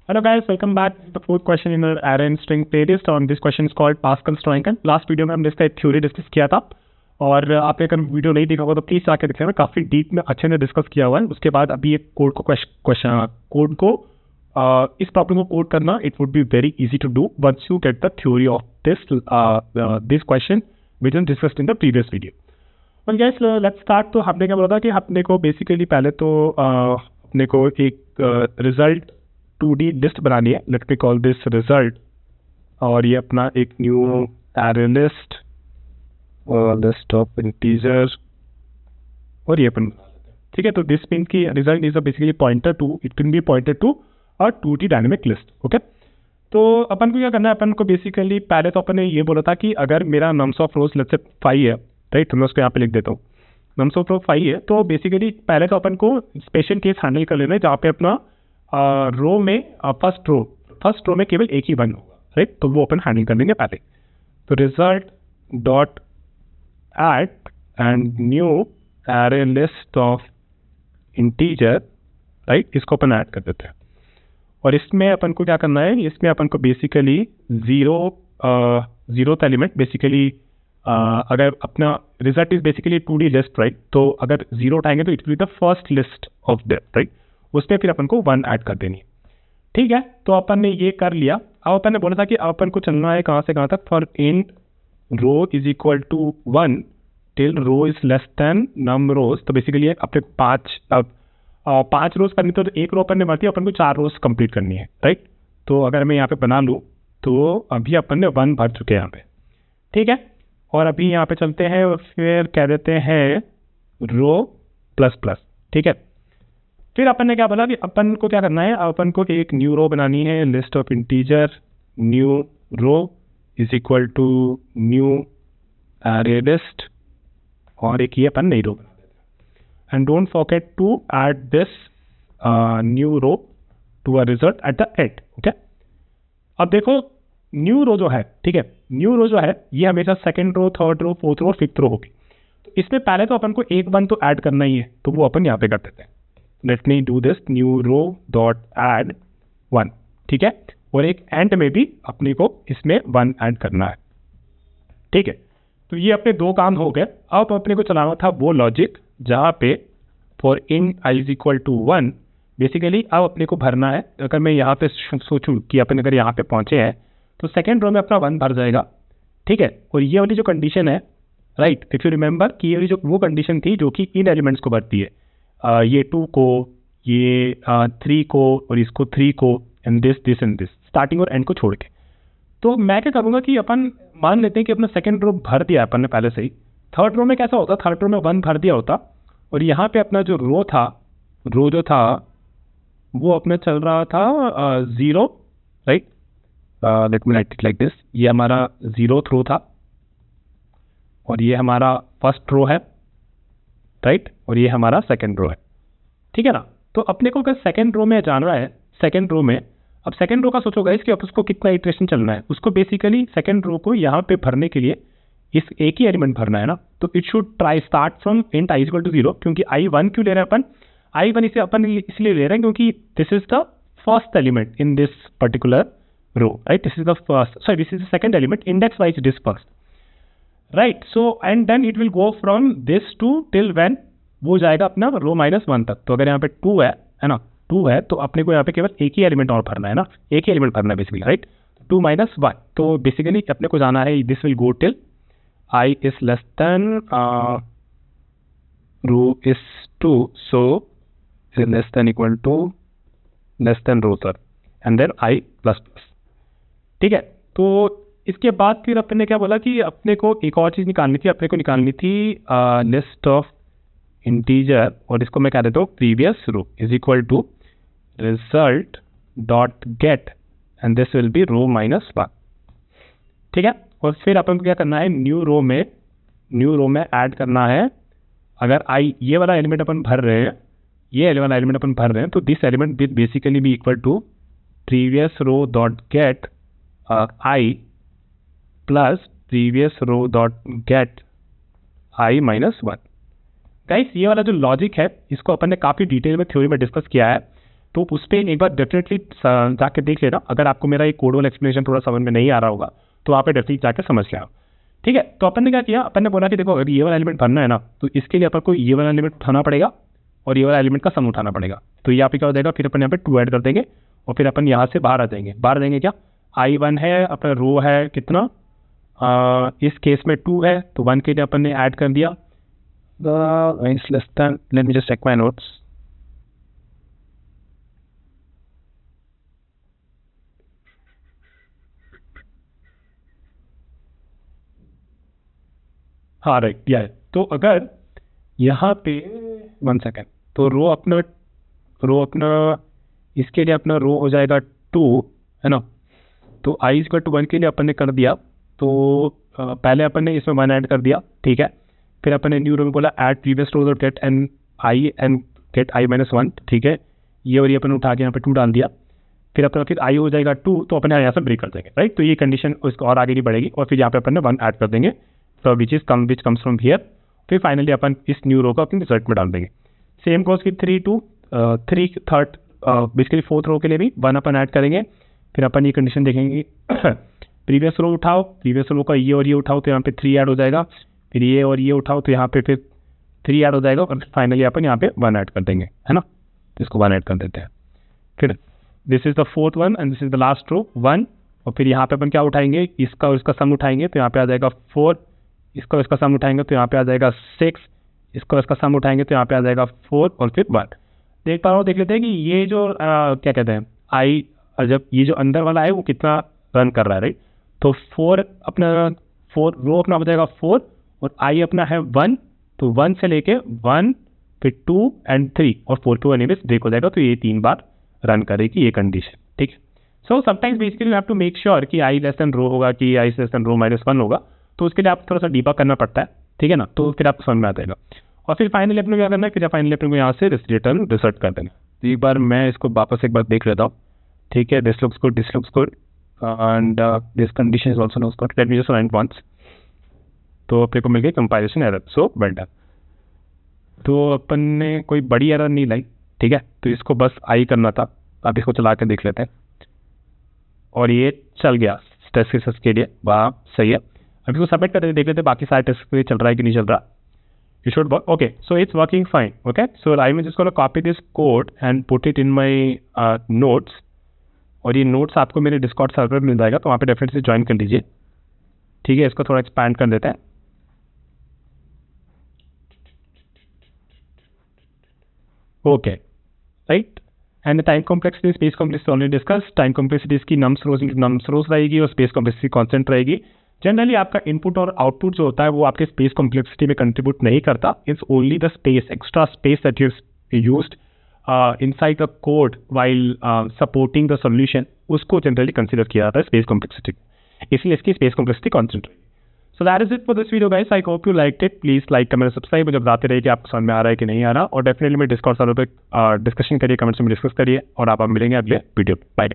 Hello guys, welcome back to the fourth question in our array and string playlist. On this question is called Pascal's triangle. Last video में हमने इसका एक theory discuss किया था और आपने अगर वीडियो नहीं देखा होगा तो प्लीज आके देखना, काफी डीप में अच्छे से डिस्कस किया हुआ है. उसके बाद अभी एक कोड को इस प्रॉब्लम को कोड करना it would be very easy to do once you get the theory of this question which is discussed in the previous video. और गाइस लेट्स स्टार्ट. तो हमने क्या बोला था कि अपने को बेसिकली पहले तो अपने को एक रिजल्ट 2D लिस्ट बनानी है. Let me call this result और ये अपना एक new array list list of integer और ये अपन, ठीक है. तो दिस मीन्स की result is basically pointer to, it can be pointer to और 2D डायनेमिक लिस्ट. ओके, तो अपन को क्या करना है, अपन को बेसिकली पहले तो अपन ने ये बोला था कि अगर मेरा nums of rose let's say 5 है, राइट. तो मैं उसको यहाँ पे लिख देता हूँ, नम्स ऑफ रो 5 है. तो बेसिकली पहले तो अपन को स्पेशल केस हैंडल कर लेना है जहाँ पे अपना रो में फर्स्ट रो में केवल एक ही वन होगा, राइट. तो वो अपन हैंडल कर लेंगे पहले. तो result dot add and new array list of integer, right. इसको अपन ऐड कर देते हैं और इसमें अपन को क्या करना है, इसमें अपन को बेसिकली जीरो एलिमेंट बेसिकली अगर अपना result is basically 2D list, right. तो अगर जीरो उठाएंगे तो it will be the first list of that, right. उसमें फिर अपन को 1 ऐड कर देनी है, ठीक है. तो अपन ने ये कर लिया. अब अपन ने बोला था कि अपन को चलना है कहाँ से कहाँ तक, for int row is equal to 1 till row is less than num rows. तो बेसिकली अपने 5 रोज करनी तो एक रो अपन ने मारती है, अपन को 4 रोज कंप्लीट करनी है, राइट. तो अगर मैं यहाँ पे बना लूँ तो अभी अपन ने 1 भर चुके हैं यहाँ पे, ठीक है. और अभी यहाँ पे चलते हैं और फिर कह देते हैं रो प्लस प्लस, ठीक है. फिर अपन ने क्या बोला कि अपन को क्या करना है, अपन को एक न्यू रो बनानी है, list of integer new row is equal to new array list और एक ये अपन नई रो बना देते हैं. And don't forget to add this new row to a result at the end, okay. अब देखो न्यू रो जो है, ठीक है, न्यू रो जो है ये हमेशा second row, third row, fourth row, fifth row होगी. तो इसमें पहले तो अपन को एक वन तो ऐड करना ही है, तो वो अपन यहाँ पे कर देते हैं. Let me do this new row dot add 1, ठीक है. और एक एंड में भी अपने को इसमें 1 ऐड करना है, ठीक है. तो ये अपने 2 काम हो गए. अब अपने को चलाना था वो लॉजिक जहाँ पे for in I is equal to 1 basically अब अपने को भरना है. अगर मैं यहाँ पे सोचूं कि अपन अगर यहाँ पे पहुँचे हैं तो सेकेंड रो में अपना 1 भर जाएगा, ठीक है. और ये वाली जो कंडीशन है, राइट, इफ यू रिमेंबर कि ये वाली जो वो कंडीशन थी जो कि इन एलिमेंट्स को भरती है, ये 2 को, ये 3 को और इसको 3 को and this and this, starting और एंड को छोड़ के. तो मैं क्या करूँगा कि अपन मान लेते हैं कि अपना सेकेंड रो भर दिया अपन ने पहले से ही. थर्ड रो में कैसा होता, थर्ड रो में 1 भर दिया होता और यहाँ पे अपना जो रो जो था वो अपने चल रहा था 0, right. Let me right it like this. ये हमारा 0th रो था और ये हमारा फर्स्ट रो है, राइट. और ये हमारा सेकंड रो है, ठीक है ना. तो अपने को अगर सेकंड रो में जाना है, सेकंड रो में, अब सेकंड रो का सोचोगा इसके अब उसको कितना इटरेशन चलना है. उसको बेसिकली सेकंड रो को यहाँ पे भरने के लिए इस एक ही एलिमेंट भरना है ना. तो it should try start from int I equal to 0. क्योंकि I1 क्यों ले रहे हैं अपन, I1 इसे अपन इसलिए ले रहे हैं क्योंकि this is the first element in this particular row, right. This is the second element, index wise it is first, right. So and then it will go from this to till when वो जाएगा अपना रो -1 तक. तो अगर यहाँ पे 2 है ना, 2 है तो अपने को यहाँ पे केवल एक ही एलिमेंट और भरना है ना, एक ही एलिमेंट भरना है बेसिकली, राइट. 2 - 1. तो बेसिकली अपने को जाना है, this will go till I is less than row is 2, so is less than equal to less than row sir and then I plus plus, ठीक है. तो इसके बाद फिर अपने ने क्या बोला कि अपने को एक और चीज़ निकालनी थी, अपने को निकालनी थी लिस्ट ऑफ इंटीजर और इसको मैं कह देता हूँ previous row is equal to result dot get and this will be row -1, ठीक है. और फिर अपन को क्या करना है, न्यू रो में ऐड करना है. अगर आई ये वाला एलिमेंट अपन भर रहे हैं, ये वाला एलिमेंट अपन भर रहे हैं, तो this element will basically be equal to previous row dot get I plus previous row dot get I -1. Guys ये वाला जो लॉजिक है इसको अपन ने काफ़ी डिटेल में थ्योरी में डिस्कस किया है. तो उस पर एक बार डेफिनेटली जाके देख लेना। अगर आपको मेरा ये कोड वाला एक्सप्लेनेशन थोड़ा समझ में नहीं आ रहा होगा तो आप डेफिनेटली जाकर समझ लेना। ठीक है, तो अपन ने क्या किया, अपन ने बोला कि देखो अगर ये वाला एलिमेंट भरना है ना तो इसके लिए अपन को ये वाला एलिमेंट उठाना पड़ेगा और ये वाला एलिमेंट का सम उठाना पड़ेगा। तो यहाँ पे क्या हो जाएगा, फिर अपन यहाँ पे 2 ऐड कर देंगे और फिर अपन यहाँ से बाहर आ जाएंगे। बाहर देंगे क्या, I1 है अपना रो है कितना, इस केस में 2 है तो 1 के लिए अपन ने ऐड कर दिया let me just check my notes. हाँ राइट, या तो अगर यहाँ पे 1 सेकेंड, तो रो अपना इसके लिए अपना रो हो जाएगा 2 है ना। तो I=1 के लिए अपन ने कर दिया, तो पहले अपन ने इसमें 1 ऐड कर दिया, ठीक है। फिर अपन ने न्यू रो में बोला ऐड प्रीवियस रो और get an I and get I-1, ठीक है। ये और ये अपन उठा के यहाँ पे 2 डाल दिया। फिर अपना फिर I हो जाएगा 2, तो अपन यहाँ से ब्रेक कर देंगे, राइट। तो ये कंडीशन उसको और आगे नहीं बढ़ेगी और फिर यहाँ पे अपन ने 1 ऐड कर देंगे, तो विच कम्स फ्रॉम हियर। फिर फाइनली अपन इस न्यू रो को अपने रिजल्ट में डाल देंगे। सेम गोज फिर 3 थर्ड बेसिकली 4th रो के लिए भी 1 अपन ऐड करेंगे। फिर अपन ये कंडीशन देखेंगे प्रीवियस रो उठाओ, प्रीवियस रो का ये और ये उठाओ तो यहाँ पे 3 ऐड हो जाएगा। फिर ये और ये उठाओ तो यहाँ पे फिर 3 ऐड हो जाएगा और फाइनली अपन यहाँ पे 1 ऐड कर देंगे, है ना। तो इसको 1 ऐड कर देते हैं। फिर this is the 4th one and this is the last row 1। और फिर यहाँ पे अपन क्या उठाएंगे, इसका और इसका सम उठाएंगे तो यहाँ पे आ जाएगा 4, इसका और इसका सम उठाएंगे तो यहाँ पे आ जाएगा 6, इसका और इसका सम उठाएंगे तो यहाँ पे आ जाएगा 4 और फिर 1। देख पा रहा हूँ, देख लेते हैं कि ये जो क्या कहते हैं जब ये जो अंदर वाला है वो कितना रन कर रहा है, राइट। तो 4 रो अपना हो जाएगा 4 और I अपना है 1, तो 1 से लेके 1 फिर 2 एंड 3 और 4 पे एनीवेज ब्रेक हो जाएगा। तो ये 3 बार रन करेगी ये कंडीशन, ठीक है। So sometimes basically you have to make sure कि I लेस देन रो होगा कि I लेस देन रो -1 होगा, तो उसके लिए आप थोड़ा सा डीबग करना पड़ता है, ठीक है ना। तो फिर आपको समझ में आ जाएगा। और फिर फाइनली अपने क्या करना है, फिर फाइनली अपने को यहाँ से रिटर्न रिसर्ट कर देना। तो एक बार मैं इसको वापस एक बार देख लेता हूँ, ठीक है। This looks good and this condition is also not good, let me just run once. तो अपने को मिल गई compilation error, so well done. तो अपन ने कोई बड़ी एरर नहीं लाई, ठीक है। तो इसको बस I करना था। अब इसको चला के देख लेते हैं और ये चल गया टेस्ट केसेस के लिए, वाह सही है। अब इसको सबमिट करके देख लेते हैं बाकी सारे टेस्ट के लिए चल रहा है कि नहीं चल रहा। You should work. Okay, so it's working fine. Okay, so I'm just going to copy this code and put it in my notes. और ये नोट्स आपको मेरे डिस्कॉर्ड सर्वर में मिल जाएगा, तो वहाँ पे डेफिनेटली ज्वाइन कर लीजिए, ठीक है। इसको थोड़ा एक्सपैंड कर देते हैं। Okay, right. And time complexity space complexity already discuss. Time complexity इसकी नम्स रोज रहेगी और स्पेस कॉम्प्लेक्सिटी कांस्टेंट रहेगी। जनरली आपका इनपुट और आउटपुट जो होता है वो आपके स्पेस कॉम्प्लेक्सिटी में कंट्रीब्यूट नहीं करता। It's only the space, extra space that you used inside the code while supporting the solution, उसको जनरली कंसीडर किया जाता है स्पेस कॉम्प्लेक्सिटी, इसलिए इसकी स्पेस कॉम्प्लेक्सिटी कांस्टेंट रहेगी। So that is it for this video guys. I hope you liked it. Please like, comment, subscribe. मुझे बताते रहिए कि आपको समझ में आ रहा है कि नहीं आ रहा। और डेफिनेटली मेरे डिस्कॉर्ड सर्वर पे डिस्कशन करिए, कमेंट्स में डिस्कस करिए। और आप मिलेंगे अगले वीडियो। बाय।